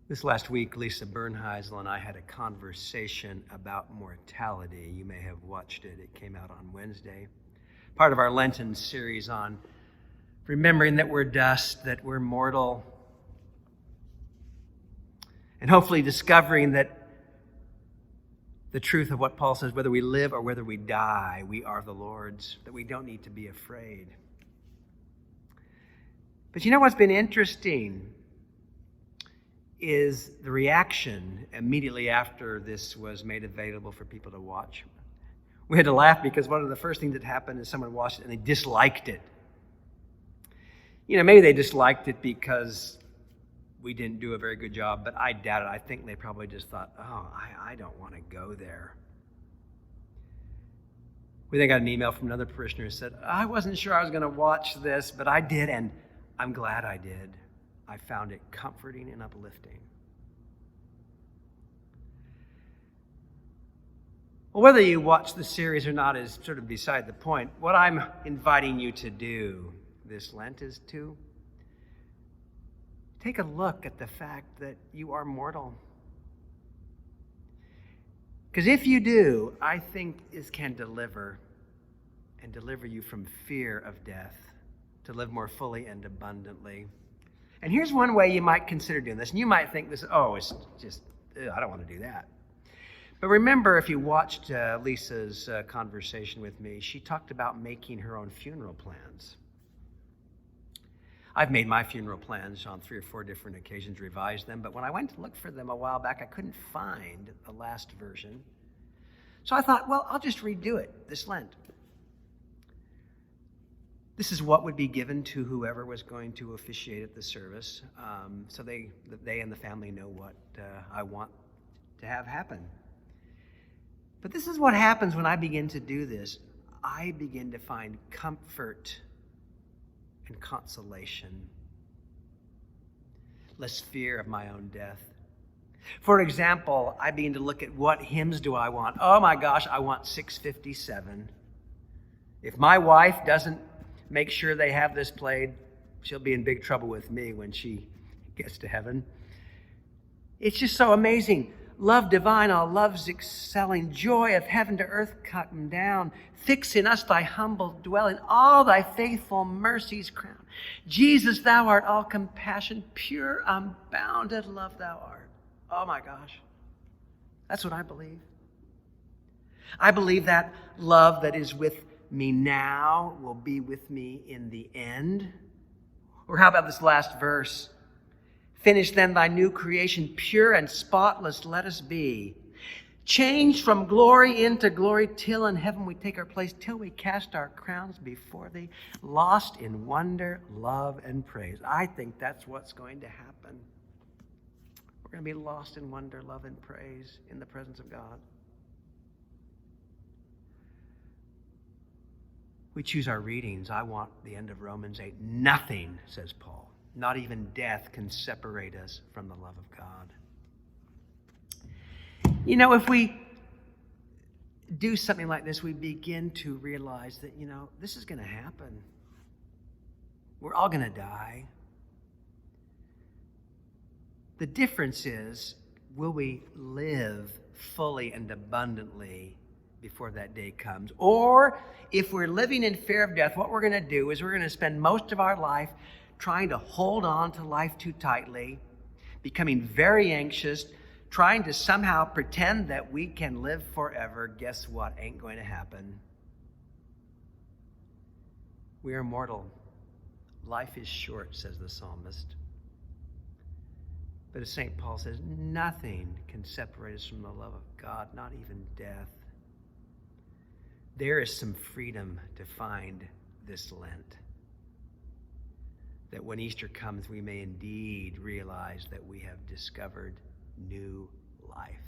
This last week, Lisa Bernheisel and I had a conversation about mortality. You may have watched it. It came out on Wednesday. Part of our Lenten series on remembering that we're dust, that we're mortal, and hopefully discovering that the truth of what Paul says, whether we live or whether we die, we are the Lord's, that we don't need to be afraid. But you know what's been interesting is the reaction immediately after this was made available for people to watch. We had to laugh because one of the first things that happened is someone watched it and they disliked it. You know, maybe they disliked it because we didn't do a very good job, but I doubt it. I think they probably just thought, I don't want to go there. We then got an email from another parishioner who said, I wasn't sure I was going to watch this, but I did, and I'm glad I did. I found it comforting and uplifting. Well, whether you watch the series or not is sort of beside the point. What I'm inviting you to do this Lent is to take a look at the fact that you are mortal. Because if you do, I think this can deliver you from fear of death, to live more fully and abundantly. And here's one way you might consider doing this. And you might think this, it's just, I don't want to do that. But remember, if you watched Lisa's conversation with me, she talked about making her own funeral plans. I've made my funeral plans on 3 or 4 different occasions, revised them. But when I went to look for them a while back, I couldn't find the last version. So I thought, well, I'll just redo it this Lent. This is what would be given to whoever was going to officiate at the service, so they and the family know what I want to have happen. But this is what happens when I begin to do this. I begin to find comfort and consolation, less fear of my own death. For example, I begin to look at what hymns do I want. Oh my gosh, I want 657. If my wife doesn't make sure they have this played, she'll be in big trouble with me when she gets to heaven. It's just so amazing. Love divine, all love's excelling, joy of heaven to earth come down. Fix in us thy humble dwelling, all thy faithful mercies crown. Jesus, thou art all compassion, pure, unbounded love thou art. Oh my gosh. That's what I believe. I believe that love that is with me now will be with me in the end. Or how about this last verse? Finish then thy new creation, pure and spotless let us be. Changed from glory into glory, till in heaven we take our place, till we cast our crowns before thee, lost in wonder, love, and praise. I think that's what's going to happen. We're going to be lost in wonder, love, and praise in the presence of God. We choose our readings. I want the end of Romans 8. Nothing, says Paul, not even death can separate us from the love of God. You know, if we do something like this, we begin to realize that, this is going to happen. We're all going to die. The difference is, will we live fully and abundantly before that day comes? Or if we're living in fear of death, what we're going to do is we're going to spend most of our life trying to hold on to life too tightly, becoming very anxious, trying to somehow pretend that we can live forever. Guess what? Ain't going to happen. We are mortal. Life is short, says the psalmist. But as St. Paul says, nothing can separate us from the love of God, not even death. There is some freedom to find this Lent. That when Easter comes, we may indeed realize that we have discovered new life.